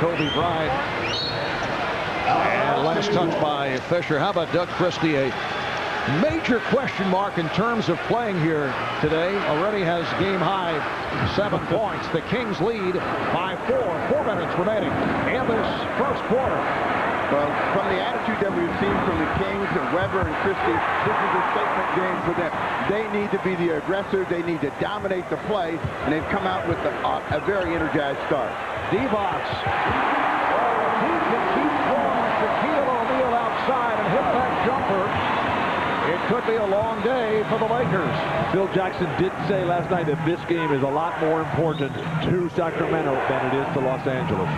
Kobe Bryant. And last touch by Fisher. How about Doug Christie? A major question mark in terms of playing here today. Already has game high 7 points. The Kings lead by 4. 4 minutes remaining in this first quarter. Well, from the attitude that we've seen from the Kings and Weber and Christie, this is a statement game for them. They need to be the aggressor. They need to dominate the play, and they've come out with a very energized start. Divac. He can keep going. Shaquille O'Neal outside and hit that jumper. It could be a long day for the Lakers. Phil Jackson did say last night that this game is a lot more important to Sacramento than it is to Los Angeles.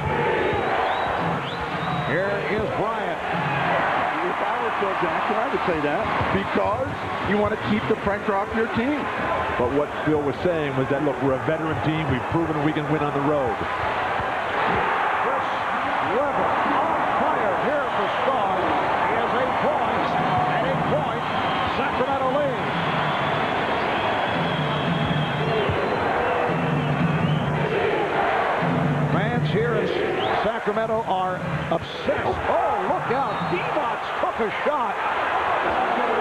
Here is Bryant. If I were Phil Jackson, I would say that because you want to keep the pressure off your team. But what Phil was saying was that, look, we're a veteran team. We've proven we can win on the road. Chris Webber on fire here for Star. He has 8 points. And 8 points, Sacramento lead. Fans here in Sacramento are obsessed. Oh, look out. Divac took a shot.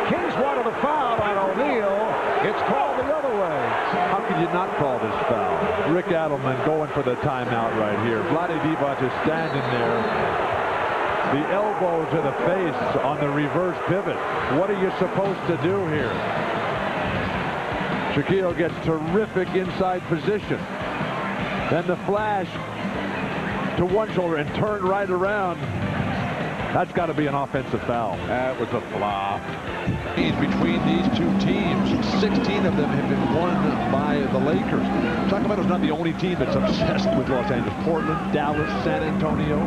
Kings wanted a foul on O'Neal. It's called the other way. How could you not call this foul? Rick Adelman going for the timeout right here. Vlade Divac is standing there. The elbow to the face on the reverse pivot. What are you supposed to do here? Shaquille gets terrific inside position. Then the flash to one shoulder and turn right around. That's got to be an offensive foul. That was a flop. Between these two teams, 16 of them have been won by the Lakers. Sacramento's not the only team that's obsessed with Los Angeles. Portland, Dallas, San Antonio,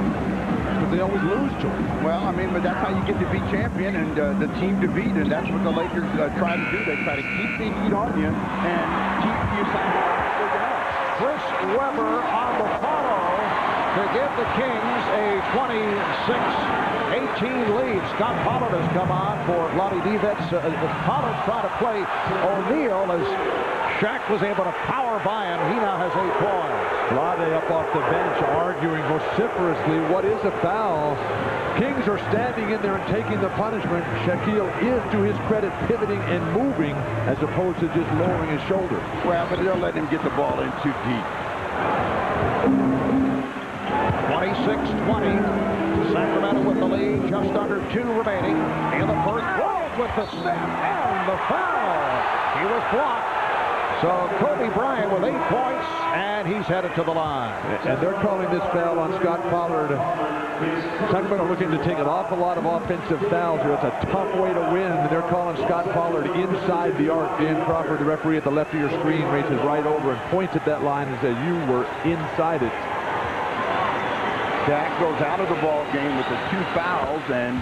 but they always lose to them. Well, I mean, but that's how you get to be champion and the team to beat, and that's what the Lakers try to do. They try to keep the heat on you and keep you somehow. Chris Webber on the follow to give the Kings a 26-18 lead. Scott Pollard has come on for Vlade Divac. Pollard trying to play O'Neal as Shaq was able to power by him. He now has 8 points. Vlade up off the bench arguing vociferously. What is a foul? Kings are standing in there and taking the punishment. Shaquille is, to his credit, pivoting and moving as opposed to just lowering his shoulder. Well, but they'll let him get the ball in too deep. 26-20. Sacramento with the lead. Just under 2 remaining in the first. Whoa, with the step and the foul. He was blocked. So Kobe Bryant with 8 points, and he's headed to the line. And they're calling this foul on Scott Pollard. Sacramento looking to take an awful lot of offensive fouls here. It's a tough way to win. And they're calling Scott Pollard inside the arc. Dan Crawford, the referee at the left of your screen, races right over and points at that line and says, you were inside it. Dak goes out of the ball game with the 2 fouls, and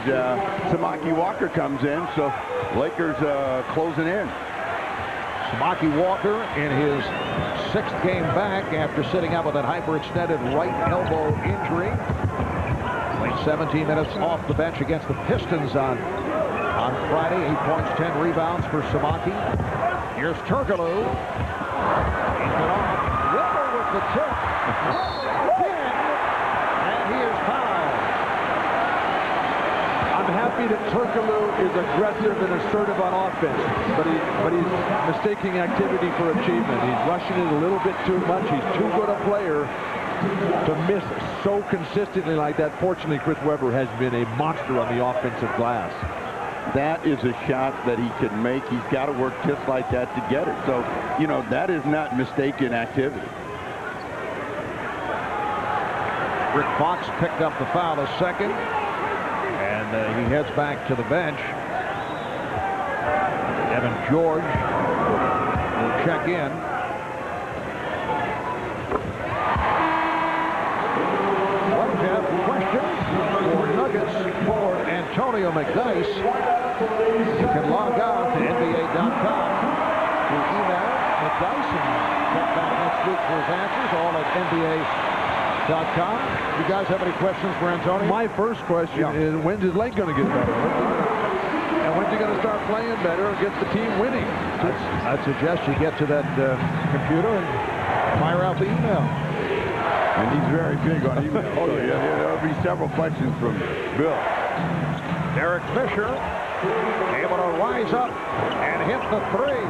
Samaki Walker comes in, so Lakers closing in. Samaki Walker in his 6th game back after sitting out with that hyperextended right elbow injury. Played 17 minutes off the bench against the Pistons on Friday. 8 points, 10 rebounds for Samaki. Here's Turkoglu. He's been off. Weber with the tip. Again. And he is fouled. I'm happy that Turkoglu is aggressive and assertive on offense, but he's mistaking activity for achievement. He's rushing it a little bit too much. He's too good a player to miss so consistently like that. Fortunately, Chris Webber has been a monster on the offensive glass. That is a shot that he can make. He's got to work just like that to get it. So, you know, that is not mistaken activity. Rick Fox picked up the foul a second, and he heads back to the bench. Evan George will check in. Well, if you have questions for Nuggets forward Antonio McDyess, you can log on to NBA.com to email McDyess and check back next week for his answers, all at NBA.com. You guys have any questions for Antonio? My first question is, when's his leg going to get better? And when's he going to start playing better and get the team winning? I'd suggest you get to that computer and fire out the email. And he's very big on email. Oh, yeah. There'll be several questions from Bill. Derek Fisher able to rise up and hit the three.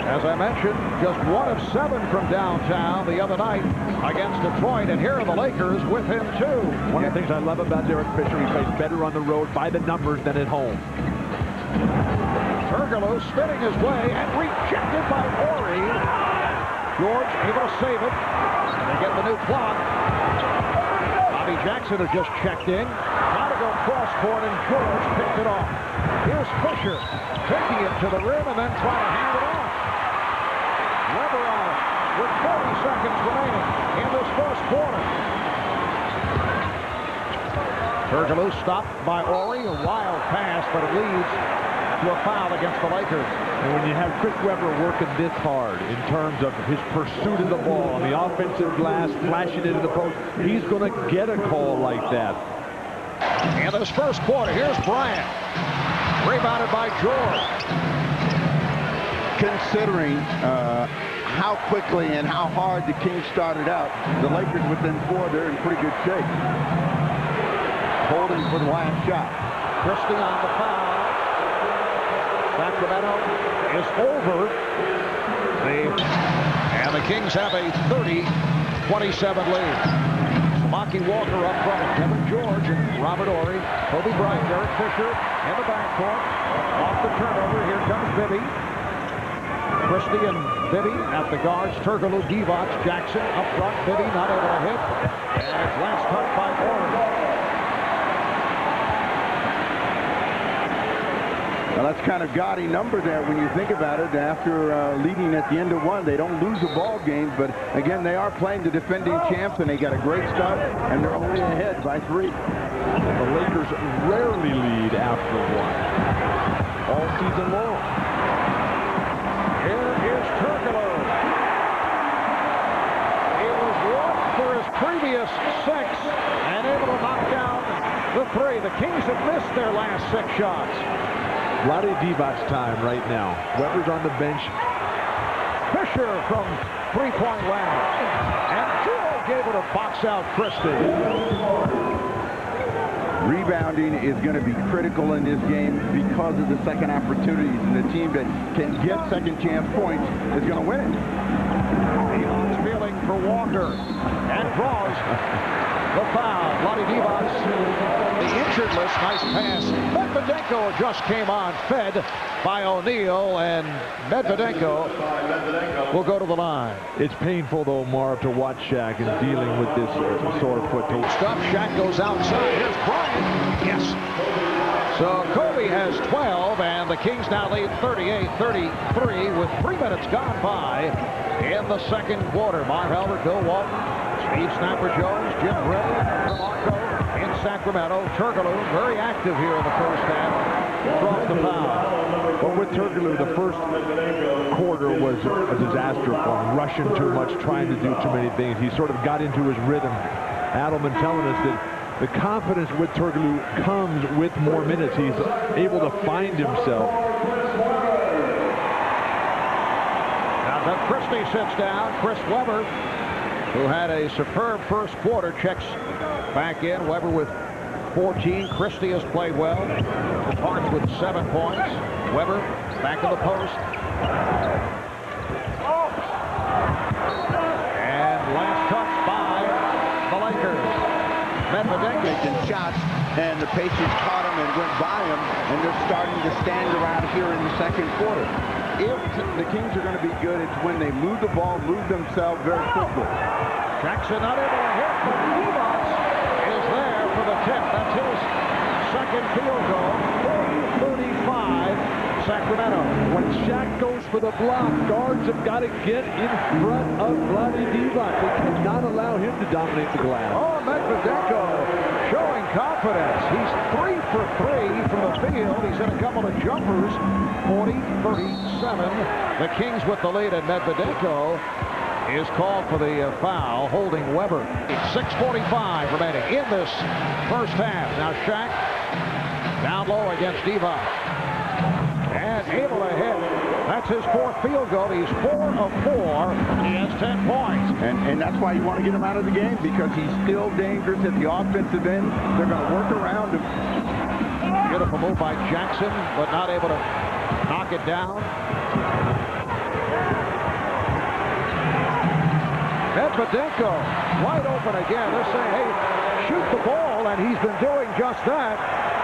As I mentioned, just 1 of 7 from downtown the other night against Detroit, and here are the Lakers with him too. One of the things I love about Derek Fisher, he plays better on the road by the numbers than at home. Turkoglu spinning his way and rejected by Horry. George able to save it. They get the new clock. Bobby Jackson has just checked in. Trying to go cross court, and George picked it off. Here's Fisher taking it to the rim and then trying to hand it off. Weber on it with 40 seconds remaining in this first quarter. Turkoglu stopped by Horry. A wild pass, but it leads to a foul against the Lakers. And when you have Chris Weber working this hard in terms of his pursuit of the ball on the offensive glass, flashing into the post, he's going to get a call like that. In this first quarter, here's Bryant. Rebounded by George. Considering how quickly and how hard the Kings started out, the Lakers within 4, they're in pretty good shape. Holding for the last shot. Christie on the foul. Sacramento is over. And the Kings have a 30-27 lead. Samaki Walker up front. Kevin George and Robert Horry. Kobe Bryant, Derek Fisher in the backcourt. Off the turnover. Here comes Bibby. Christie and Bibby at the guards. Turkoglu, Divac, Jackson up front. Bibby not able to hit. And it's last touch by Horry. Well, that's kind of gaudy number there when you think about it. After leading at the end of 1, they don't lose a ball game, but again, they are playing the defending champs, and they got a great start, and they're only ahead by 3. The Lakers rarely lead after 1 all season long. Here is Turkoglu. He was 1 for his previous 6 and able to knock down the 3. The Kings have missed their last 6 shots. Vlade Divac's time right now. Weber's on the bench. Fisher from three-point land. And George able to box out Christie. Rebounding is going to be critical in this game because of the second opportunities, and the team that can get second chance points is going to win it. Elon's feeling for Walker and draws the foul. Vlade Divac, the injured list. Nice pass. Medvedenko just came on, fed by O'Neal, and Medvedenko will go to the line. It's painful, though, Marv, to watch Shaq and dealing with this sore foot. Stuff. Shaq goes outside. Here's Bryant. Yes. So Kobe has 12, and the Kings now lead 38-33 with 3 minutes gone by in the second quarter. Marv Albert, Bill Walton, Steve Snapper Jones, Jim Bray, Marco in Sacramento. Turkoglu very active here in the first half. Draws the foul. But with Turkoglu, the first quarter was a disaster for him. Rushing too much, trying to do too many things. He sort of got into his rhythm. Adelman telling us that the confidence with Turkoglu comes with more minutes. He's able to find himself. Now that Christie sits down, Chris Weber, who had a superb first quarter, checks back in. Weber with 14. Christie has played well. Parks with 7 points. Weber back in the post. And last touch by the Lakers. Medvedenko Making shots, and the Pacers caught him and went by him, and they're starting to stand around here in the second quarter. If the Kings are going to be good, it's when they move the ball, move themselves very quickly. Jackson not able to hit, but Divac is there for the tip. That's his second field goal. 40-35 Sacramento. When Shaq goes for the block, guards have got to get in front of Vlade Divac. They cannot allow him to dominate the glass. Oh, Medvedenko showing confidence. He's 3 for 3 from the field. He's hit a couple of jumpers. 40-37. The Kings with the lead, and Medvedenko is called for the foul, holding Weber. 6:45 remaining in this first half. Now Shaq down low against Divac. And able to hit That's his 4th field goal. He's 4 of 4. He has 10 points. And that's why you want to get him out of the game, because he's still dangerous at the offensive end. They're going to work around him. Beautiful move by Jackson, but not able to knock it down. Medvedenko wide open again. They're saying, hey, shoot the ball, and he's been doing just that.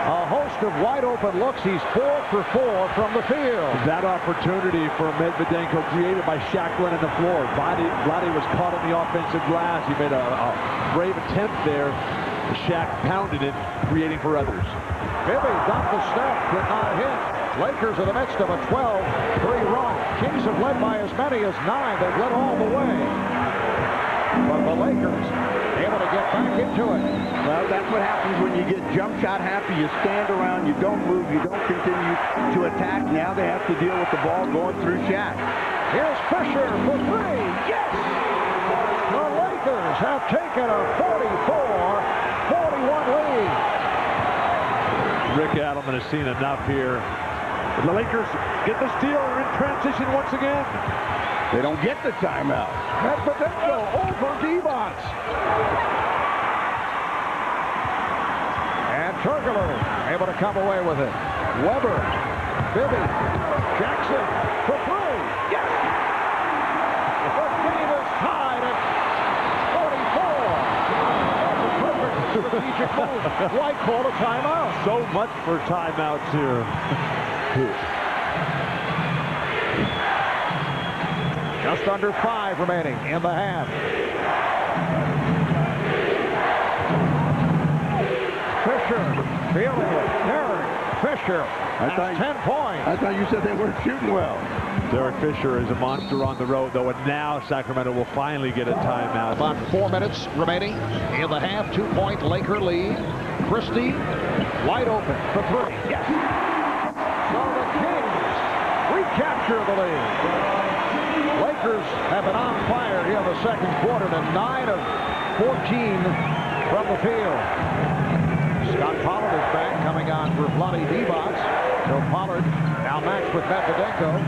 A host of wide open looks. He's 4 for 4 from the field. That opportunity for Medvedenko created by Shaq running the floor. Vlade was caught on the offensive glass. He made a brave attempt there. Shaq pounded it, creating for others. Bibby got the step, did not hit. Lakers in the midst of a 12-3 run. Kings have led by as many as 9. They've led all the way. But the Lakers able to get back into it. Well, that's what happens when you get jump shot happy. You stand around, you don't move, you don't continue to attack. Now they have to deal with the ball going through Shaq. Here's Fisher for 3. Yes! The Lakers have taken a 44-41 lead. Rick Adelman has seen enough here. The Lakers get the steal. They're in transition once again. They don't get the timeout. Medvedenko over Divac. And Turkoglu able to come away with it. Weber, Bibby, Jackson for 3. Yes! The game is tied at 44. That's a perfect strategic move. Why call a timeout? So much for timeouts here. Just under 5 remaining in the half. Fisher feeling it. Derek Fisher has 10 points. I thought you said they weren't shooting well. Derek Fisher is a monster on the road, though, and now Sacramento will finally get a timeout. About 4 minutes remaining in the half. 2-point Laker lead. Christie wide open for 3. Yes. So the Kings recapture the lead. Lakers have been on fire here in the second quarter to 9 of 14 from the field. Scott Pollard is back, coming on for Vlade Divac. So Pollard now matched with Medvedenko.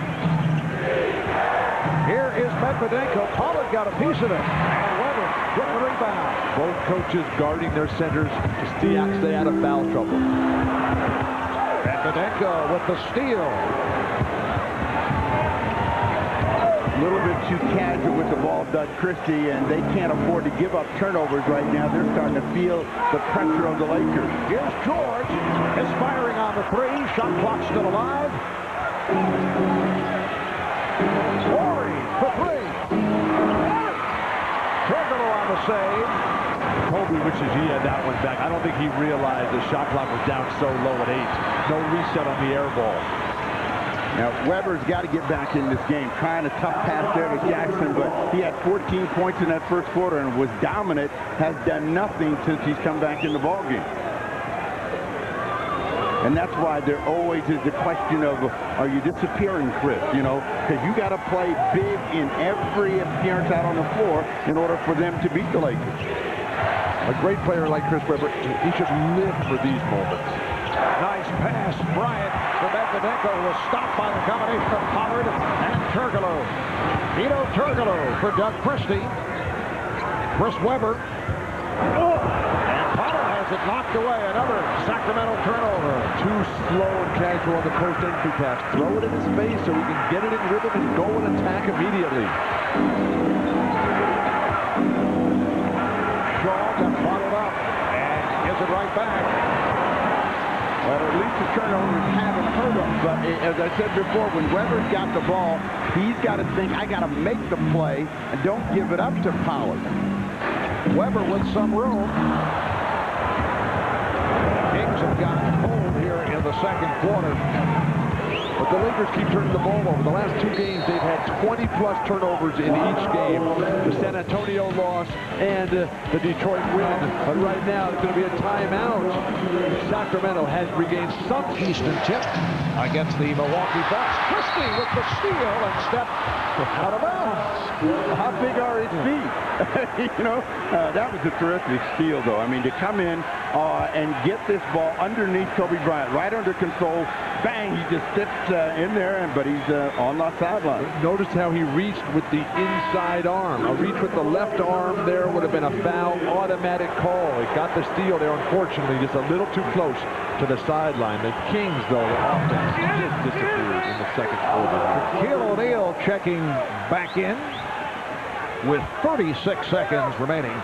Here is Medvedenko. Pollard got a piece of it. And Weber with the rebound. Both coaches guarding their centers to stay out of foul trouble. Medvedenko with the steal. A little bit too casual with the ball, Doug Christie, and they can't afford to give up turnovers right now. They're starting to feel the pressure of the Lakers. Here's George, misfiring on the 3. Shot clock still alive. Horry for 3. Turkoglu on the save. Kobe wishes he had that one back. I don't think he realized the shot clock was down so low at 8. No reset on the air ball. Now, Weber's got to get back in this game, trying a tough pass there to Jackson, but he had 14 points in that first quarter and was dominant, has done nothing since he's come back in the ballgame. And that's why there always is the question of, are you disappearing, Chris? You know, because you got to play big in every appearance out on the floor in order for them to beat the Lakers. A great player like Chris Webber, he should live for these moments. Nice pass, Bryant for Medvedenko, was stopped by the combination of Pollard and Turkoglu. Vito Turkoglu for Doug Christie. Chris Webber. And Pollard has it knocked away. Another Sacramento turnover. Too slow and casual on the post entry pass. Throw it in his face so he can get it in rhythm and go and attack immediately. Shaw got bottled up and gives it right back. Well, at least the turnovers haven't hurt him. But as I said before, when Weber's got the ball, he's got to think, I got to make the play and don't give it up to Pollard. Weber with some room. Kings have gotten cold here in the second quarter. But the Lakers keep turning the ball over. The last 2 games, they've had 20-plus turnovers in each game. The San Antonio loss and the Detroit win. But right now, it's going to be a timeout. Sacramento has regained some. Houston tip against the Milwaukee Bucks. Christie with the steal and step out of bounds. How big are his feet? You know, that was a terrific steal, though. I mean, to come in and get this ball underneath Kobe Bryant, right under control, bang, he just fits in there, but he's on the sideline. Notice how he reached with the inside arm. A reach with the left arm there would have been a foul, automatic call. He got the steal there, unfortunately, just a little too close to the sideline. The Kings, though, the offense just disappeared in the second quarter. Shaquille O'Neal checking back in with 36 seconds remaining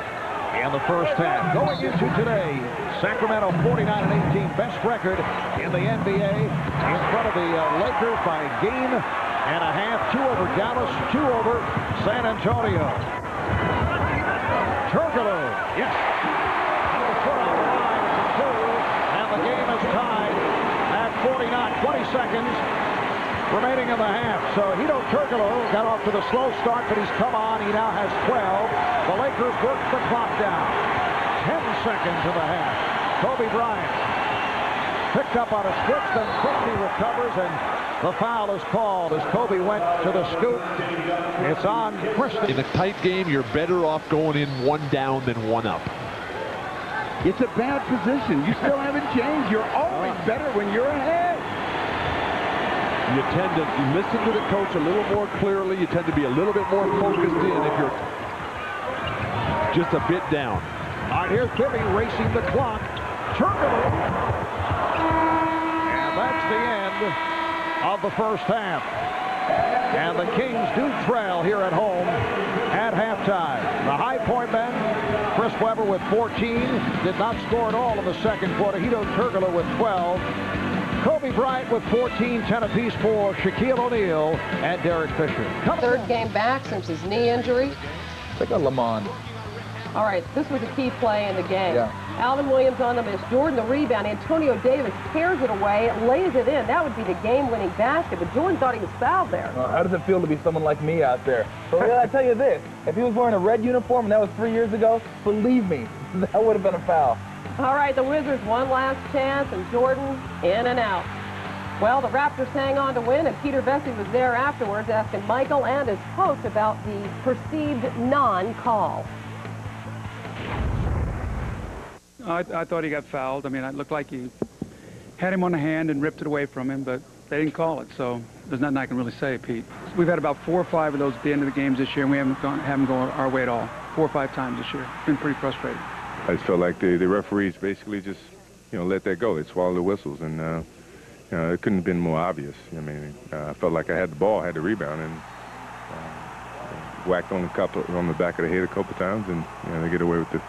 in the first half. Going into today, Sacramento 49-18, best record in the NBA, in front of the Lakers by a game and a half. 2 over Dallas, 2 over San Antonio. Turkoglu, yes. And the foot on the line for 2, and the game is tied at 49. 20 seconds remaining in the half. So Hedo Turkoglu got off to the slow start, but he's come on. He now has 12. The Lakers work the clock down. 10 seconds in the half. Kobe Bryant picked up on a switch, then quickly recovers, and the foul is called as Kobe went to the scoop. It's on Christie. In a tight game, you're better off going in 1 down than 1 up. It's a bad position. You still haven't changed. You're always better when you're ahead. You tend to listen to the coach a little more clearly. You tend to be a little bit more focused in if you're just a bit down. All right, here's Bibby racing the clock. Turkoglu. And that's the end of the first half. And the Kings do trail here at home at halftime. The High Point men, Chris Webber with 14, did not score at all in the second quarter. Hedo Turkoglu with 12. Kobe Bryant with 14, 10 apiece for Shaquille O'Neal and Derek Fisher. Third game back since his knee injury. Check out Lamont. All right, this was a key play in the game. Yeah. Alvin Williams on the miss. Jordan the rebound. Antonio Davis tears it away, lays it in. That would be the game-winning basket, but Jordan thought he was fouled there. How does it feel to be someone like me out there? But I tell you this, if he was wearing a red uniform and that was 3 years ago, believe me, that would have been a foul. All right, the Wizards one last chance, and Jordan in and out. Well, the Raptors hang on to win, and Peter Vesey was there afterwards asking Michael and his coach about the perceived non-call. I thought he got fouled. I mean, it looked like he had him on the hand and ripped it away from him, but they didn't call it, so there's nothing I can really say, Pete. We've had about 4 or 5 of those at the end of the games this year, and we haven't gone our way at all. 4 or 5 times this year. It's been pretty frustrating. I just felt like the referees basically just, let that go. They swallowed the whistles, and it couldn't have been more obvious. I mean, I felt like I had the ball, had the rebound, and whacked on the back of the head a couple times, and they get away with the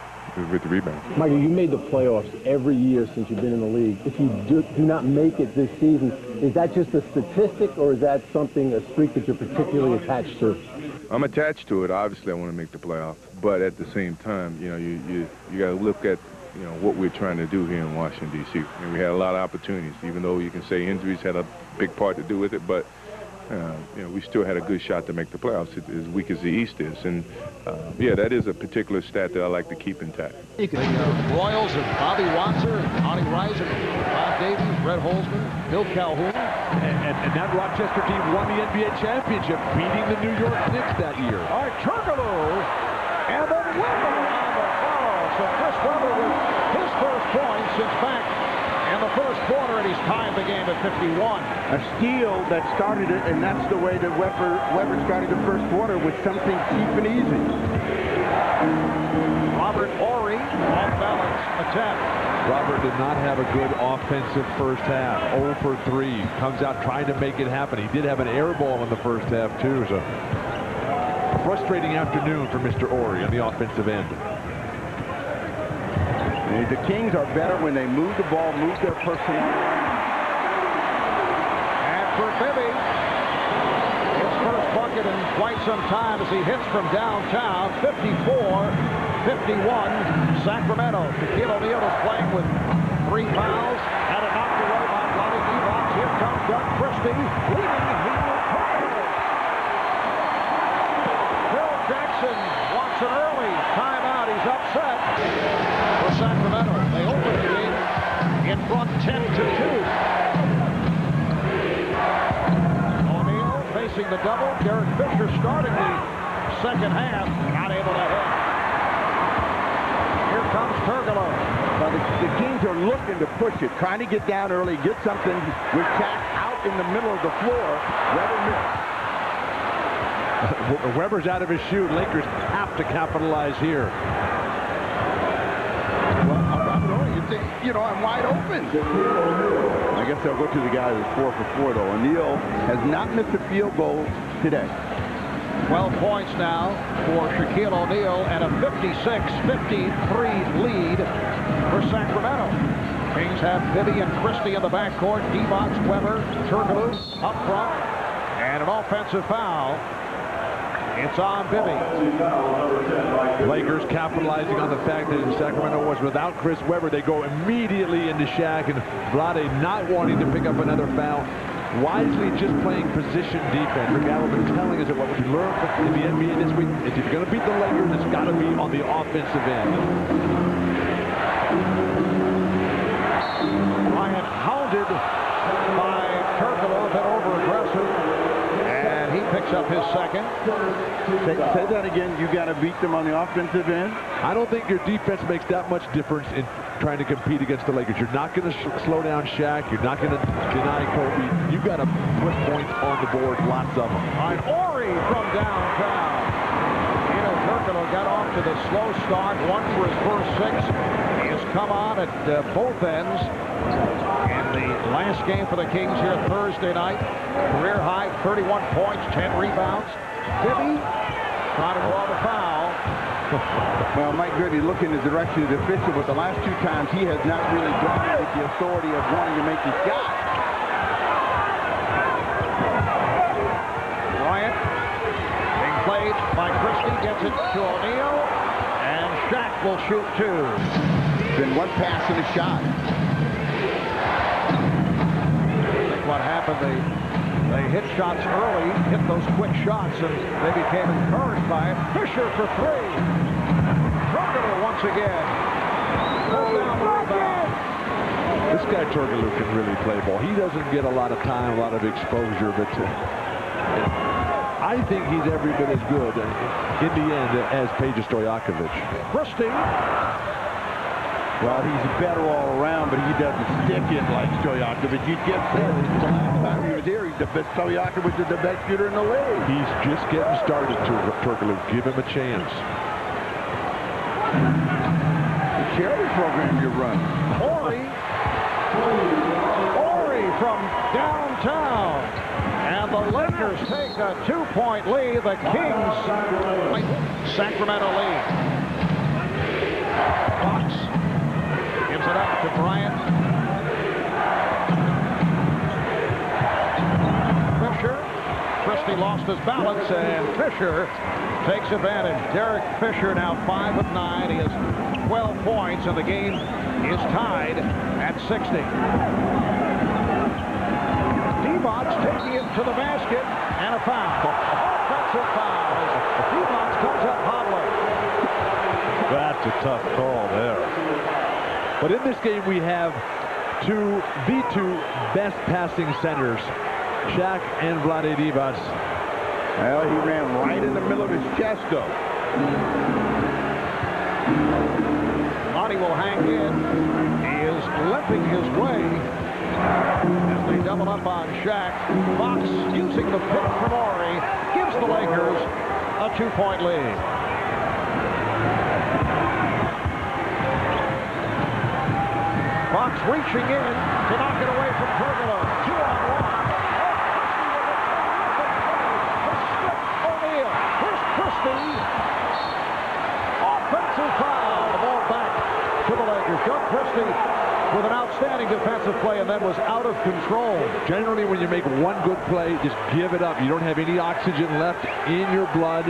rebound. Michael, you made the playoffs every year since you've been in the league. If you do not make it this season, is that just a statistic, or is that something, a streak that you're particularly attached to? I'm attached to it. Obviously, I want to make the playoffs, but at the same time, you got to look at what we're trying to do here in Washington, D.C. And we had a lot of opportunities, even though you can say injuries had a big part to do with it, but we still had a good shot to make the playoffs, as weak as the East is. And, yeah, that is a particular stat that I like to keep intact. The Royals and Bobby Watson, Monty Reiser, Bob Davies, Red Holzman, Bill Calhoun. And that Rochester team won the NBA championship, beating the New York Knicks that year. All right, Turkoglu, and then Webber on the foul. So Chris Webber with his first point since back in the first quarter, and he's tied the game at 51. A steal that started it, and that's the way that Webber started the first quarter, with something cheap and easy. Robert Horry, off-balance attempt. Robert did not have a good offensive first half. 0 for 3. Comes out trying to make it happen. He did have an air ball in the first half, too. So frustrating afternoon for Mr. Horry on the offensive end. The Kings are better when they move the ball, move their personnel. And for Bibby, his first bucket in quite some time as he hits from downtown. 54-51, Sacramento. Shaquille O'Neal is playing with 3 fouls. Had it knocked away by Lonnie Divac. Here comes Doug Christie, leading Phil Jackson wants an early timeout. He's upset. For Sacramento, they open the game in front 10-2. O'Neal facing the double. Derek Fisher starting the second half, not able to hit. Here comes Turkoglu. the Kings are looking to push it, trying to get down early, get something with Shaq out in the middle of the floor. Weber's out of his shoe. Lakers have to capitalize here. Well, you know, I'm wide open. I guess I'll go to the guy that's 4 for 4, though. O'Neal has not missed a field goal today. 12 points now for Shaquille O'Neal and a 56-53 lead for Sacramento. Kings have Bibby and Christie in the backcourt. Divac, Weber, Turkoglu up front. And an offensive foul. It's on Bibby. Lakers capitalizing on the fact that Sacramento was without Chris Webber. They go immediately into Shaq, and Vlade not wanting to pick up another foul. Wisely just playing position defense. Rick Allen telling us that what we learned in the NBA this week is if you're going to beat the Lakers, it's got to be on the offensive end. Bryant hounded by Turkoglu, a bit over-aggressive, and he picks up his second. Say that again. You got to beat them on the offensive end. I don't think your defense makes that much difference in trying to compete against the Lakers. You're not going to slow down Shaq. You're not going to deny Kobe. You got to put points on the board, lots of them. All right, Ori from downtown. Turkoglu got off to the slow start, one for his first 6. He has come on at both ends in the last game for the Kings here Thursday night. Career high, 31 points, 10 rebounds. Bibby trying to draw the foul. Well, Mike Goody looking in the direction of the official, but the last 2 times he has not really drawn with the authority of wanting to make his shot. Bryant being played by Christie, gets it to O'Neal, and Shaq will shoot 2. Been 1 pass and a shot. I think what happened, they hit shots early, hit those quick shots, and they became encouraged by it. Fisher for 3. Turkoglu once again. Pulled down the rebound. This guy Turkoglu can really play ball. He doesn't get a lot of time, a lot of exposure, but I think he's every bit as good in the end as Peja Stojakovic. Christie. Well, he's better all around, but he doesn't stick in like Stojakovic. You just said the last time he was here, Stojakovic is the best shooter in the league. He's just getting started, Turkoglu. Give him a chance. The charity program you're running. Ori from downtown. And the Lakers take a 2-point lead. The Kings, Sacramento lead. Fox gives it up to Bryant. Fisher. Christie lost his balance, and Fisher takes advantage. Derek Fisher now 5 of 9. He has 12 points, and the game is tied at 60. Divac taking it to the basket, and a foul. Offensive foul. Divac comes up hobbling. That's a tough call there. But in this game, we have the two best passing centers, Shaq and Vlade Divac. Well, he ran right in the middle of his chest, though. Monty will hang in. He is limping his way as they double up on Shaq. Fox, using the pick from Ori, gives the Lakers a 2-point lead. Fox reaching in to knock it away from Turkoglu. 2-on-1. O'Neal. Here's Christie. Offensive foul. The ball back to the Lakers. John Christie with an outstanding defensive play, and that was out of control. Generally, when you make one good play, just give it up. You don't have any oxygen left in your blood.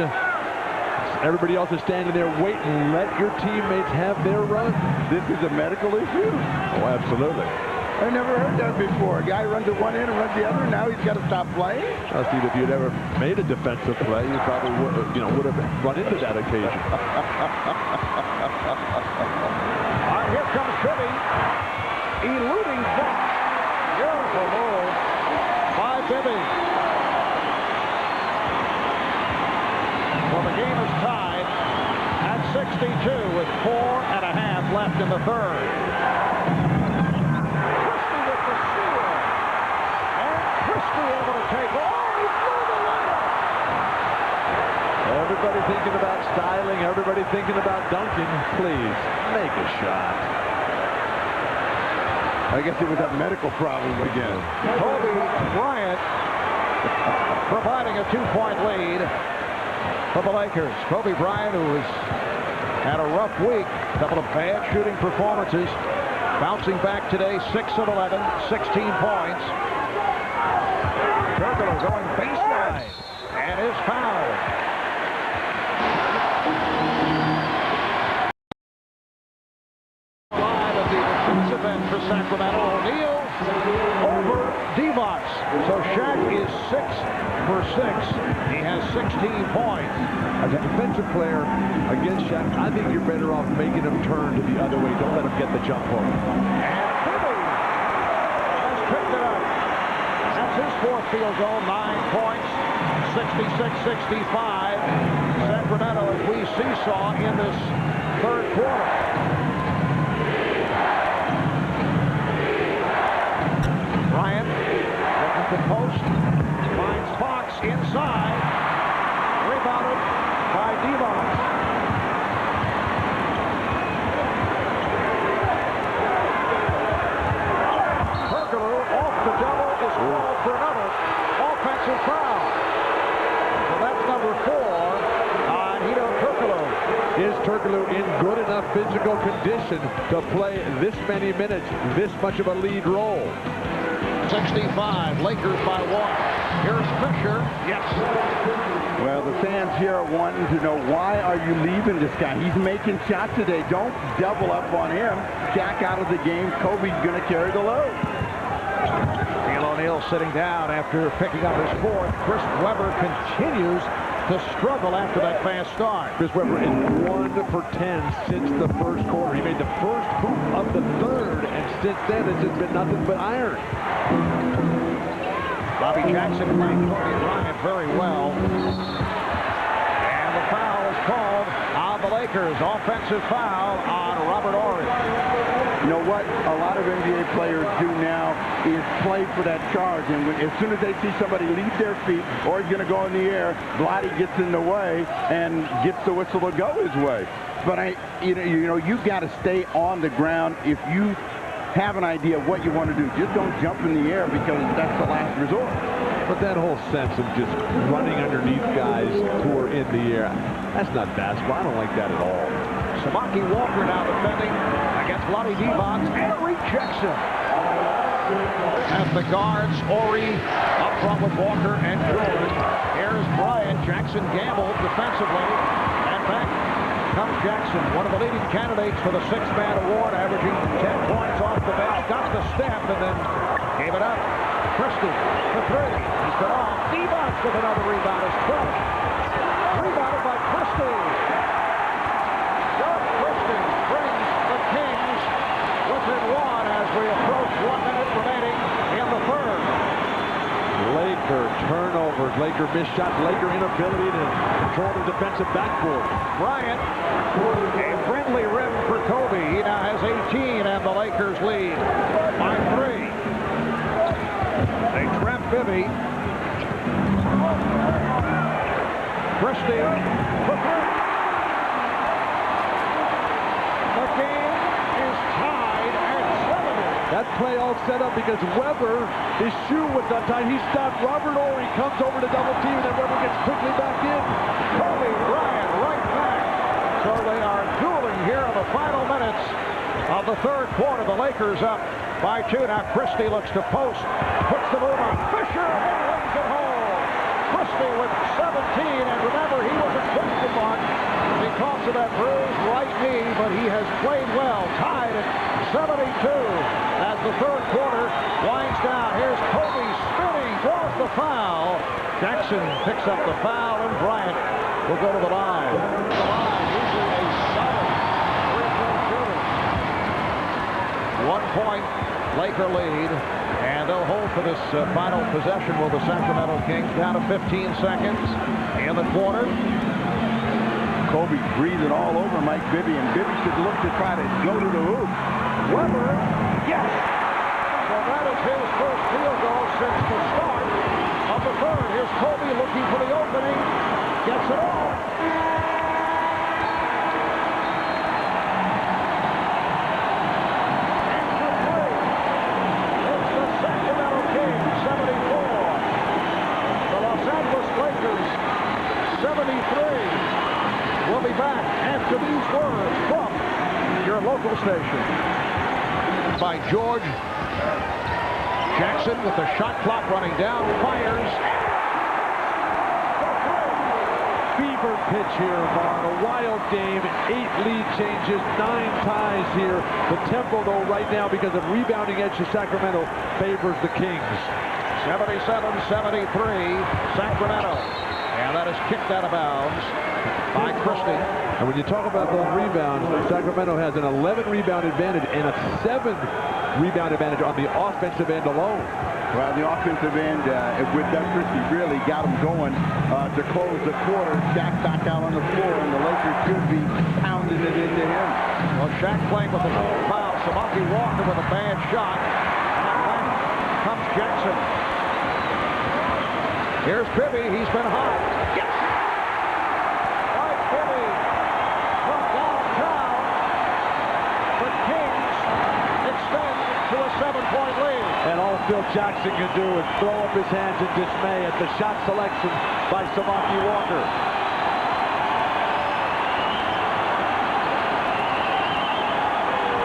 Everybody else is standing there waiting. Let your teammates have their run. This is a medical issue. Oh, absolutely. I never heard that before. A guy runs at one end and runs the other. Now he's got to stop playing. Well, Steve, if you'd ever made a defensive play, you probably would have run into that occasion. Here comes Bibby, eluding Fox. Beautiful move by Bibby. Well, the game is tied at 62 with 4.5 left in the third. thinking about styling, everybody thinking about dunking. Please, make a shot. I guess it was a medical problem again. Kobe Bryant providing a 2-point lead for the Lakers. Kobe Bryant, who has had a rough week, a couple of bad shooting performances, bouncing back today, 6 of 11, 16 points. Turkoglu going baseline, and is fouled. Line of the defensive end for Sacramento. O'Neal over Divac. So Shaq is 6 for 6. He has 16 points. As a defensive player against Shaq, I think you're better off making him turn to the other way. Don't let him get the jump hook. And Bibby has picked it up. That's his 4th field goal, 9 points, 66-65. Sacramento, as we seesaw in this 3rd quarter. Bryant looking to post, finds Fox inside, rebounded by Divac. Turkoglu off the double is called for another offensive foul. So that's number 4 on Hedo Turkoglu. Is Turkoglu in good enough physical condition to play this many minutes, this much of a lead role? 65, Lakers by 1. Here's Fisher. Yes. Well, the fans here are wanting to know, why are you leaving this guy? He's making shots today. Don't double up on him. Jack out of the game. Kobe's going to carry the load. Neil O'Neal sitting down after picking up his 4th. Chris Webber continues to struggle after that fast start. Chris Webber is 1 for 10 since the 1st quarter. He made the 1st hoop of the 3rd, and since then it's just been nothing but iron. Bobby Jackson playing Kobe Bryant very well. And the foul is called on the Lakers. Offensive foul on Robert Horry. You know what a lot of NBA players do now is play for that charge. And as soon as they see somebody leave their feet or he's going to go in the air, Blotty gets in the way and gets the whistle to go his way. But you got to stay on the ground if you have an idea of what you want to do. Just don't jump in the air, because that's the last resort. But that whole sense of just running underneath guys who are in the air, that's not basketball. I don't like that at all. Samaki Walker now defending against Lonnie Divac, and rejects him. At the guards, Horry up front with Walker and Jordan. Here's Bryant. Jackson gambled defensively, and back comes Jackson, one of the leading candidates for the 6-man award, averaging 10 points off the bench. Got the step and then gave it up. Christie for 3. He's been off. Divac with another rebound is crushed. Rebounded by Christie. Doug Christie brings the Kings within 1 as we approach 1 minute remaining in the 3rd. Laker turnovers, Laker missed shots, Laker inability to control the defensive backboard. Bryant, a friendly rim for Kobe. He now has 18, and the Lakers lead by 3. They trap Bibby. Christie for 3. The game is tied at 70. That play all set up because Webber, his shoe was untied. He stopped. Robert Horry comes over to double team, and then Webber gets quickly back in. Kobe Bryant right back. So they are dueling here in the final minutes of the 3rd quarter. The Lakers up by 2. Now Christie looks to post, puts the move on Fisher, and wins it home. Christie with 17, and remember, he was a question mark because of that bruised right knee, but he has played well. Tied at 72 as the 3rd quarter winds down. Here's Kobe spinning, draws the foul. Jackson picks up the foul, and Bryant will go to the line. Usually a solid 3-point shooter. 1 point Laker lead, and they'll hold for this final possession with the Sacramento Kings. Down to 15 seconds in the quarter. Kobe breathing all over Mike Bibby, and Bibby should look to try to go to the hoop. Webber, yes! So that is his first field goal since the start of the 3rd. Here's Kobe looking for the opening. Gets it off. local station. By George. Jackson with the shot clock running down, fires. Fever pitch here, Mark. A wild game. 8 lead changes, 9 ties here. The tempo, though, right now, because of rebounding edge to Sacramento, favors the Kings. 77-73, Sacramento. And that is kicked out of bounds by Christie. And when you talk about those rebounds, Sacramento has an 11 rebound advantage and a 7 rebound advantage on the offensive end alone. Well, the offensive end with Doug Christie really got him going to close the quarter. Shaq back out on the floor, and the Lakers should be pounding it into him. Well, Shaq playing with a foul. Samaki Walker with a bad shot. And back comes Jackson. Here's Bibby. He's been hot. Yes! Right, Bibby. From downtown. The Kings extend to a 7-point lead. And all Phil Jackson can do is throw up his hands in dismay at the shot selection by Samaki Walker.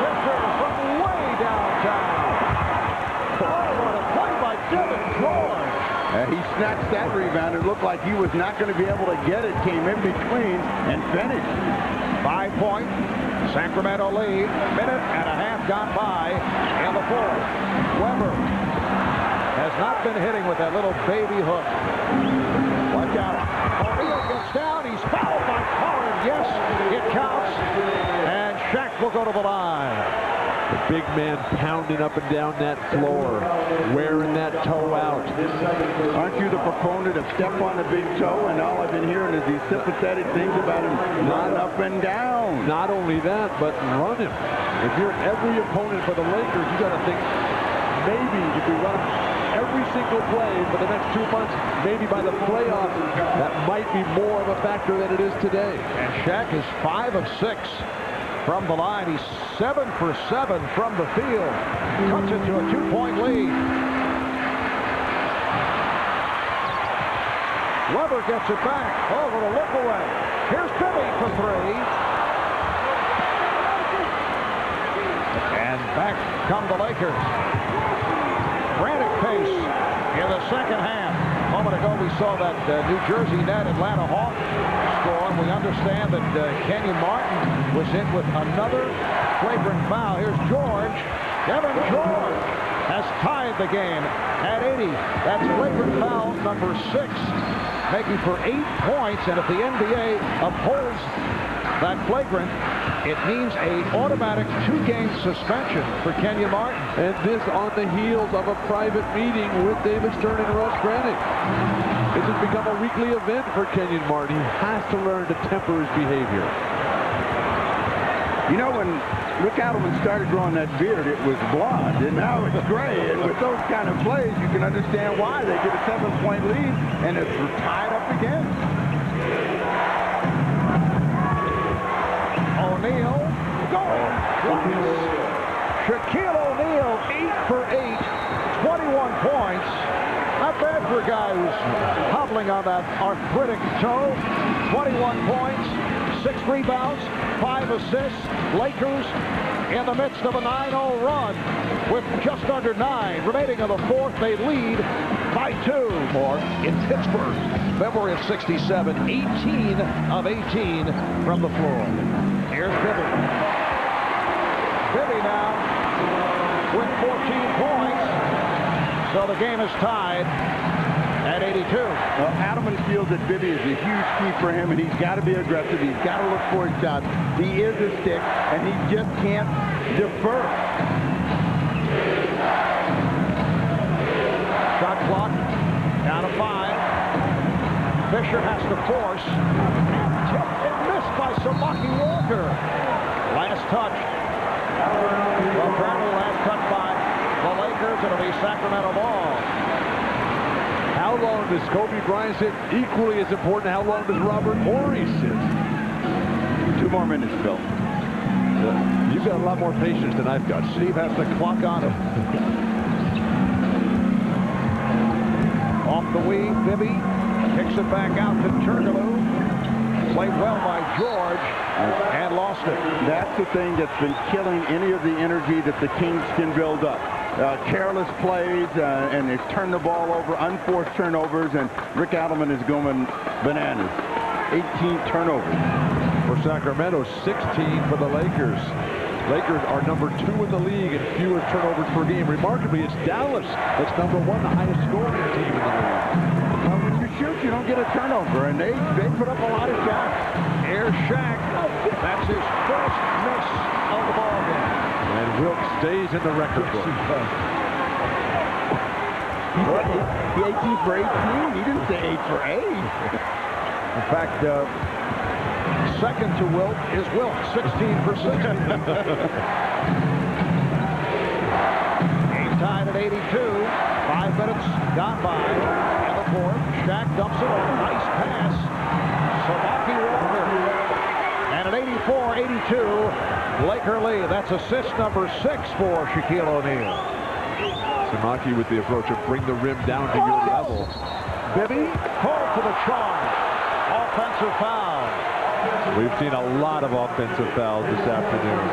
Fisher from way downtown. Oh, what a play by Dylan George. He snatched that rebound. It looked like he was not going to be able to get it. Came in between and finished. 5-point Sacramento lead. Minute and a half gone by in the fourth. Weber has not been hitting with that little baby hook. Watch out. O'Neal gets down. He's fouled by Collins. Yes, it counts. And Shaq will go to the line. The big man pounding up and down that floor, wearing that toe out. Aren't you the proponent of step on the big toe? And all I've been hearing is these sympathetic things about him running up and down. Not only that, but run him. If you're every opponent for the Lakers, you got to think maybe if we run every single play for the next 2 months, maybe by the playoffs, that might be more of a factor than it is today. And Shaq is 5 of 6 from the line. He's 7 for 7 from the field. Cuts it to a 2-point lead. Weber gets it back. Oh, with a look away. Here's Bibby for 3. And back come the Lakers. Frantic pace in the second half. A moment ago we saw that New Jersey net Atlanta Hawk score. And we understand that Kenyon Martin was hit with another flagrant foul. Here's George. Kevin George has tied the game at 80. That's flagrant foul number 6, making for 8 points. And if the NBA upholds that flagrant, it means an automatic 2-game suspension for Kenyon Martin. And this on the heels of a private meeting with David Stern and Russ Granick. This has become a weekly event for Kenyon Martin. He has to learn to temper his behavior. You know, when Rick Adelman started growing that beard, it was blonde, and now it's gray. And with those kind of plays, you can understand why they get a 7-point lead, and it's tied up again. O'Neal going. Shaquille O'Neal 8 for 8, 21 points. Not bad for a guy who's hobbling on that arthritic toe. 21 points, 6 rebounds, 5 assists. Lakers in the midst of a 9-0 run with just under 9 remaining in the fourth. They lead by 2 more in Pittsburgh. February of '67, 18 of 18 from the floor. Here's Bibby. Bibby now with 14 points. So the game is tied at 82. Well, Adelman feels that Bibby is a huge key for him, and he's got to be aggressive. He's got to look for his shots. He is a stick, and he just can't defer. Shot clock down to 5. Fisher has to force. Tipped and missed by Samaki Walker. Last touch. Well, apparently last touch by the Lakers. It'll be Sacramento ball. How long does Kobe Bryant sit? Equally as important, how long does Robert Horry sit? 2 more minutes, Phil. You've got a lot more patience than I've got. Steve has the clock on him. Off the weave, Bibby kicks it back out to Turkoglu. Played well by George and lost it. That's the thing that's been killing any of the energy that the Kings can build up. Careless plays, and they've turned the ball over, unforced turnovers, and Rick Adelman is going bananas. 18 turnovers. For Sacramento, 16 for the Lakers. Lakers are number 2 in the league in fewest turnovers per game. Remarkably, it's Dallas that's number 1, the highest scoring team in the league. Well, when you shoot, you don't get a turnover, and they put up a lot of shots. Here's Shaq. That's his first miss of the ball game. And Wilkes stays in the record book. He 18 for 18. He didn't say 8 for 8. In fact, second to Wilt is Wilt, 16 for 60. Game tied at 82. 5 minutes gone by in the fourth. Shaq dumps it on. Nice pass. Sabaki Walker. And at 84-82, Laker lead. That's assist number 6 for Shaquille O'Neal. Samaki with the approach of bring the rim down to your level. Bibby called for the charge. Offensive foul. We've seen a lot of offensive fouls this afternoon.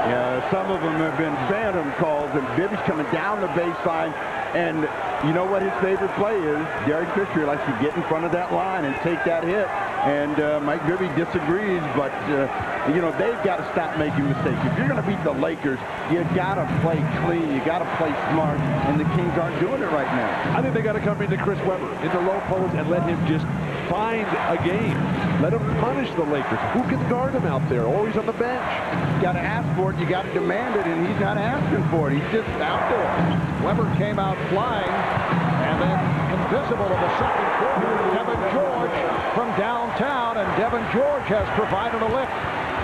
Yeah, some of them have been phantom calls, and Bibby's coming down the baseline. And you know what his favorite play is? Derek Fisher likes to get in front of that line and take that hit. And Mike Bibby disagrees, but, you know, they've got to stop making mistakes. If you're going to beat the Lakers, you got to play clean. You got to play smart, and the Kings aren't doing it right now. I think they got to come into Chris Webber in the low post and let him just find a game. Let him punish the Lakers. Who can guard him out there? Always on the bench. You got to ask for it. You got to demand it, and he's not asking for it. He's just out there. Weber came out flying, and then invisible in the second quarter. Devin George from downtown, and Devin George has provided a lift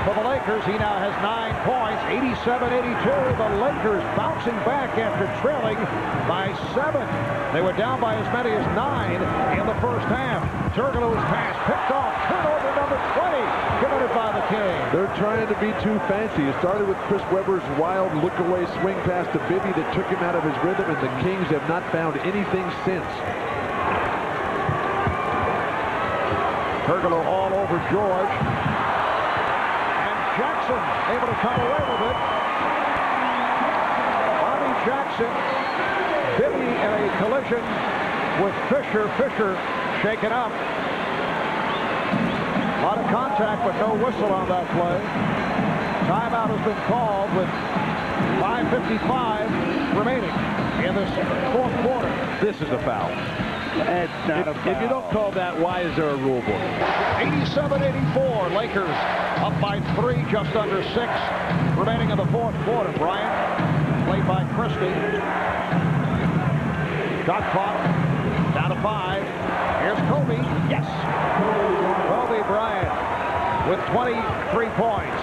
for the Lakers. He now has 9 points, 87-82. The Lakers bouncing back after trailing by 7. They were down by as many as 9 in the first half. Turkoglu's pass picked off. Turnover number 20 committed by the Kings. They're trying to be too fancy. It started with Chris Webber's wild look-away swing pass to Bibby that took him out of his rhythm, and the Kings have not found anything since. Turkoglu all over George. And Jackson able to come away with it. Bobby Jackson, Bibby in a collision with Fisher. Fisher shaken up. A lot of contact, but no whistle on that play. Timeout has been called with 5:55 remaining in this fourth quarter. This is a foul. It's not a foul. If you don't call that, why is there a rule book? 87-84. Lakers up by 3, just under 6 remaining in the fourth quarter. Bryant played by Christie. Shot clock down to 5. Here's Kobe. Yes. Kobe Bryant with 23 points.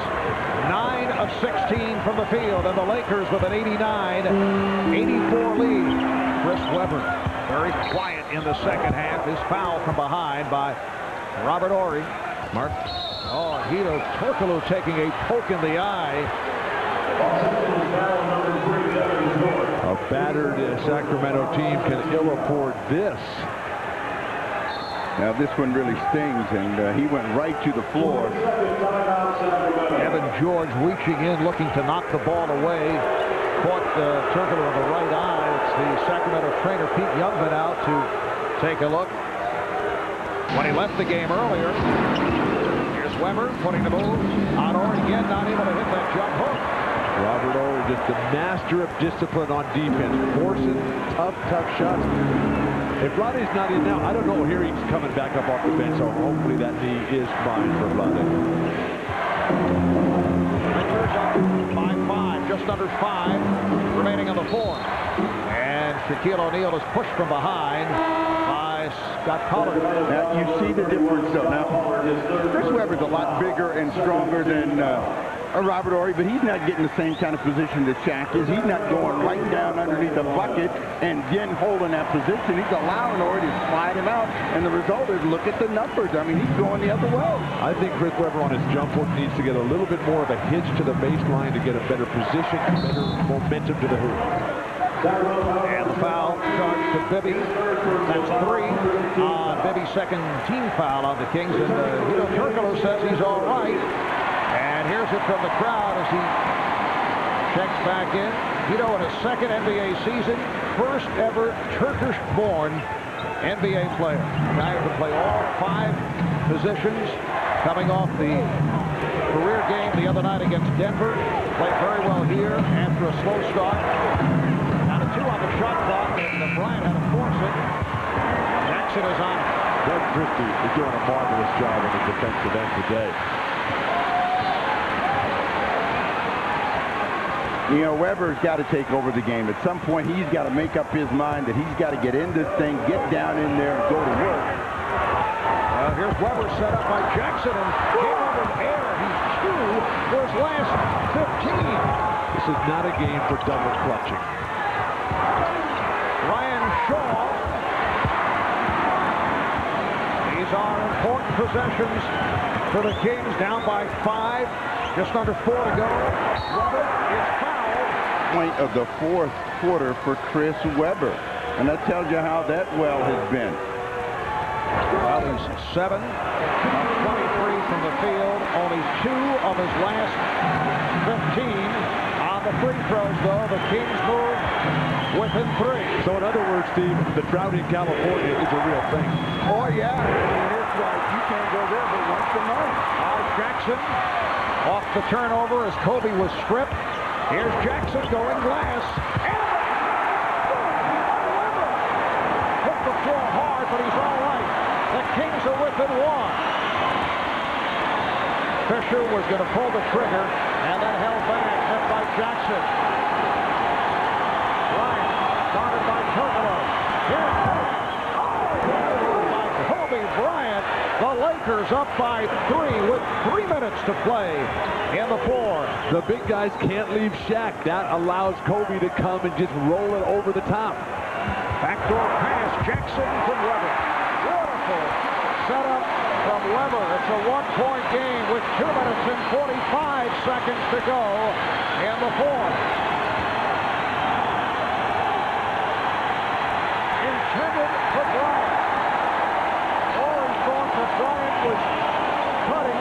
9 of 16 from the field, and the Lakers with an 89-84 lead. Chris Webber very quiet in the second half. His foul from behind by Robert Horry. Mark. Oh, Hedo Turkoglu taking a poke in the eye. A battered Sacramento team can ill afford this. Now this one really stings, and he went right to the floor. Evan George reaching in, looking to knock the ball away. Caught Turkoglu on the right eye. It's the Sacramento trainer, Pete Youngman, out to take a look. When he left the game earlier, here's Weber putting the move on Horry again, not able to hit that jump hook. Robert Horry, just the master of discipline on defense, forcing tough shots. If Vlade's not in now, I don't know. Here he's coming back up off the bench, so hopefully that knee is fine for Vlade. Lakers up by 5, just under 5 remaining in the fourth. And Shaquille O'Neal is pushed from behind by Scott Pollard. Now you see the difference, though. Now Chris Webber's a lot bigger and stronger than Robert Horry, but he's not getting the same kind of position that Shaq is. He's not going right down underneath the bucket and then holding that position. He's allowing Horry to slide him out, and the result is, look at the numbers. I mean, he's going the other way. I think Chris Webber on his jump hook needs to get a little bit more of a hitch to the baseline to get a better position, better momentum to the hoop. And the foul charged to Bibby. That's 3 on Bibby's second team foul on the Kings. And Hito Turkoglu says he's all right. And here's it from the crowd as he checks back in. Hito in his second NBA season, first ever Turkish-born NBA player. A guy who can play all 5 positions, coming off the career game the other night against Denver. Played very well here after a slow start. Now the 2 on the shot clock, and Bryant had to force it. Jackson is on. Doug Christie is doing a marvelous job on the defensive end today. You know, Weber's got to take over the game. At some point, he's got to make up his mind that he's got to get in this thing, get down in there, and go to work. Here's Weber set up by Jackson, and came over in air. He's 2 for his last 15. This is not a game for double clutching. Ryan Shaw. These are important possessions for the Kings, down by 5. Just under 4 to go. Weber is fouled. Point of the 4th quarter for Chris Weber. And that tells you how that well has been. Well, he's 7 of 23 from the field. Only 2 of his last 15 on the free throws, though. The Kings move within 3. So in other words, Steve, the drought in California is a real thing. Oh, yeah. I mean, it's like you can't go there but once a month. Jackson off the turnover as Kobe was stripped. Here's Jackson going glass. And hit the floor hard, but he's all right. The Kings are within 1. Fisher was going to pull the trigger, and then held back, hit by Jackson. Bryant, guarded by Turkoglu. Here's by Kobe Bryant. The Lakers up by 3 with 3 minutes to play in the 4th. The big guys can't leave Shaq. That allows Kobe to come and just roll it over the top. Backdoor pass, Jackson from Weber. Beautiful setup from Weber. It's a 1-point game with 2 minutes and 45 seconds to go in the 4th. Intended for Bryant. Bryant was cutting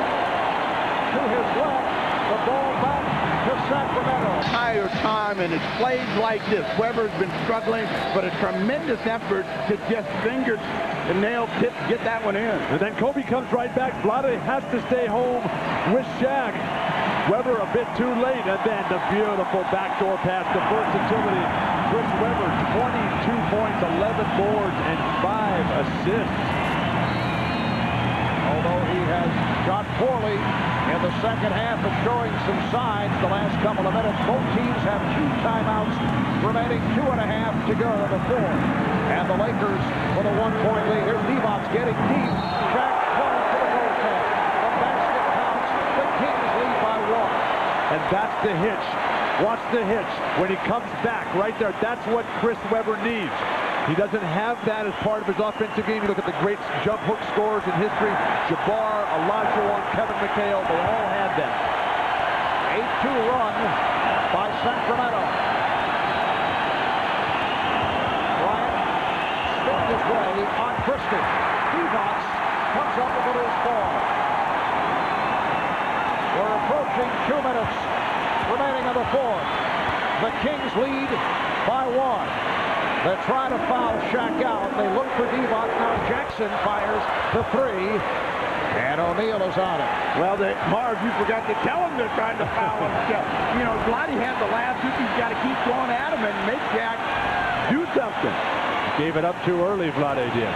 to his left. The ball back to Sacramento. Entire time, and it's plays like this. Weber's been struggling, but a tremendous effort to just finger the nail tip, get that one in. And then Kobe comes right back. Vlade has to stay home with Shaq. Weber a bit too late, and then the beautiful backdoor pass, the versatility. Chris Weber, 22 points, 11 boards, and 5 assists. Although he has shot poorly in the second half of showing some signs the last couple of minutes. Both teams have 2 timeouts remaining, 2.5 to go in the 4th. And the Lakers with a 1-point lead. Here's Devon's getting deep. Shaq going to the goaltender. The basket counts. The Kings lead by 1. And that's the hitch. Watch the hitch. When he comes back right there, that's what Chris Weber needs. He doesn't have that as part of his offensive game. You look at the great jump hook scorers in history. Jabbar, Olajuwon, Kevin McHale, they all had that. 8-2 run by Sacramento. Bryant spins his way on Christie. Devon comes up with a loose ball. We're approaching 2 minutes remaining in the 4th. The Kings lead by 1. They're trying to foul Shaq out. They look for Devon. Now Jackson fires the 3. And O'Neal is on it. Well, Marv, you forgot to tell him they're trying to foul him. You know, Vlade had the last hoop. He's got to keep going at him and make Shaq do something. Gave it up too early, Vlade did.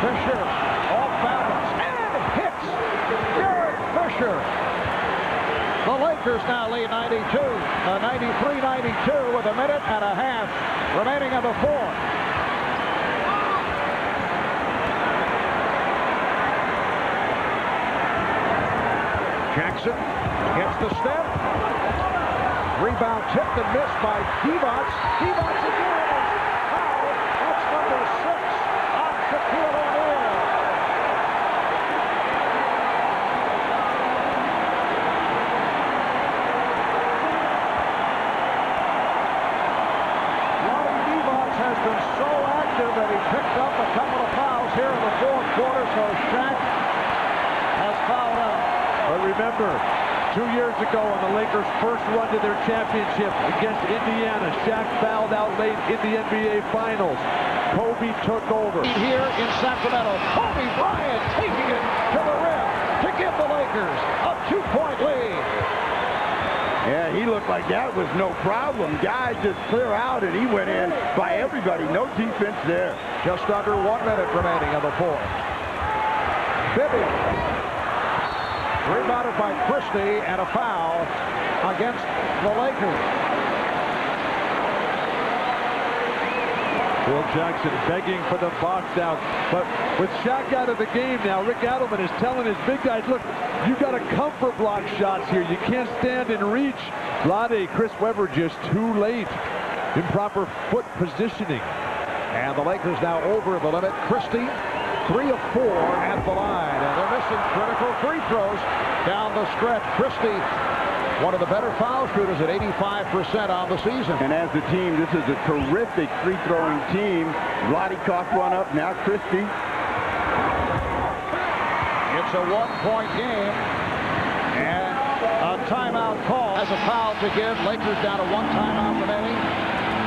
Fisher off balance and hits Derek Fisher. The Lakers now lead 93-92 with 1.5 minutes remaining in the 4th. Jackson gets the step. Rebound tipped and missed by Devon. Devon again is fouled. That's number 6 on Shaquille O'Neal. here in the fourth quarter, so Shaq has fouled out. But remember, 2 years ago on the Lakers' first run to their championship against Indiana, Shaq fouled out late in the NBA Finals. Kobe took over. Here in Sacramento, Kobe Bryant taking it to the rim to give the Lakers a 2-point lead. Yeah, he looked like that was no problem. Guys just clear out, and he went in by everybody. No defense there. Just under 1 minute remaining in the fourth. Bibby. Rebounded by Christie, and a foul against the Lakers. Phil Jackson begging for the box out. But with Shaq out of the game now, Rick Adelman is telling his big guys, look, you got to comfort block shots here. You can't stand and reach. Vlade, Chris Webber just too late. Improper foot positioning. And the Lakers now over the limit. Christie, 3 of 4 at the line. And they're missing critical free throws down the stretch. Christie, one of the better foul shooters at 85% on the season. And as a team, this is a terrific free-throwing team. Vlade coughed one up, now Christie. It's a 1-point game. And a timeout call. Has a foul to give. Lakers down to 1 timeout remaining.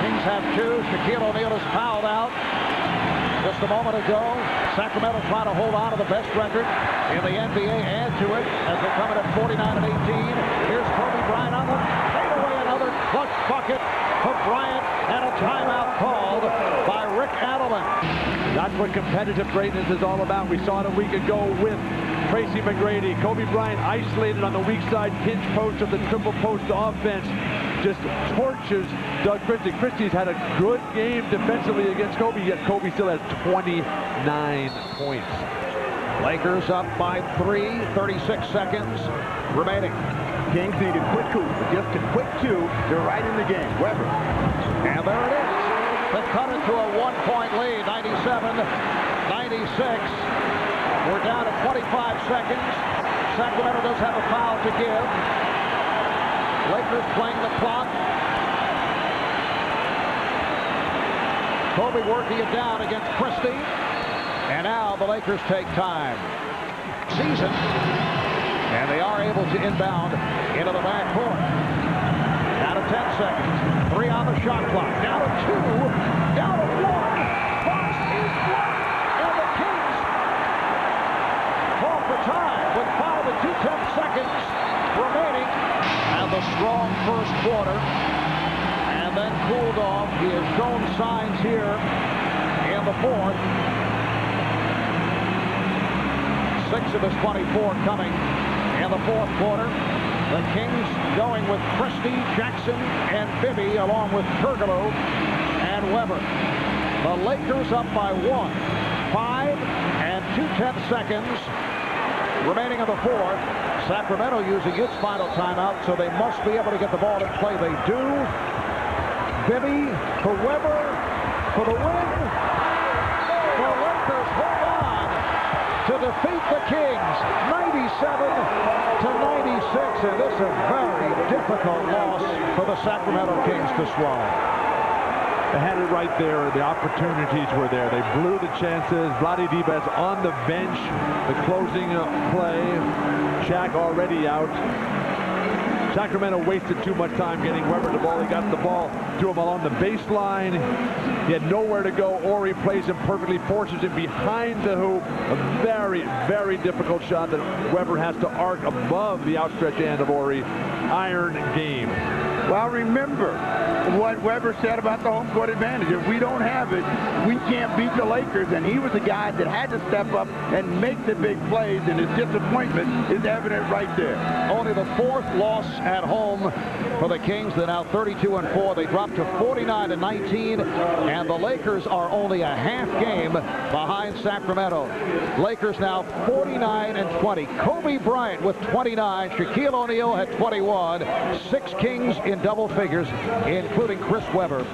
Kings have 2. Shaquille O'Neal is fouled out. Just a moment ago, Sacramento trying to hold on to the best record in the NBA, add to it as they come in at 49 and 18. Here's Kobe Bryant on the fadeaway, another clutch bucket for Bryant, and a timeout called by Rick Adelman. That's what competitive greatness is all about. We saw it a week ago with Tracy McGrady. Kobe Bryant isolated on the weak side pinch post of the triple post offense. Just torches Doug Christie. Christie's had a good game defensively against Kobe, yet Kobe still has 29 points. Lakers up by 3, 36 seconds remaining. Kings need a quick coup, just a quick 2. They're right in the game. Webber. And there it is. They cut it to a 1-point lead, 97-96. We're down to 25 seconds. Sacramento does have a foul to give. Lakers playing the clock. Kobe working it down against Christie. And now the Lakers take time. Season. And they are able to inbound into the backcourt. Down to 10 seconds. 3 on the shot clock. Down to 2. Down to 1. Box is blocked. And the Kings call for time with 5 to 2/10 seconds remaining. And the strong first quarter. And then cooled off. He has shown signs here in the fourth. 6 of his 24 coming in the fourth quarter. The Kings going with Christie, Jackson, and Bibby, along with Turkoglu and Webber. The Lakers up by 1. 5 and 2/10 seconds remaining in the fourth. Sacramento using its final timeout, so they must be able to get the ball in play. They do. Bibby for Webber for the win. The Lakers hold on to defeat the Kings 97-96, and this is a very difficult loss for the Sacramento Kings to swallow. They had it right there. The opportunities were there. They blew the chances. Vlade Divac on the bench. The closing play. Shaq already out. Sacramento wasted too much time getting Webber the ball. He got the ball to him along the baseline. He had nowhere to go. Ori plays him perfectly, forces him behind the hoop. A very, very difficult shot that Webber has to arc above the outstretched hand of Ori. Iron game. Well, remember what Webber said about the home court advantage. If we don't have it, we can't beat the Lakers. And he was the guy that had to step up and make the big plays, and his disappointment is evident right there. Only the 4th loss at home for the Kings. They're now 32-4. They dropped to 49-19, and the Lakers are only a half game behind Sacramento. Lakers now 49-20. Kobe Bryant with 29. Shaquille O'Neal had 21. 6 Kings in double figures, including Chris Webber.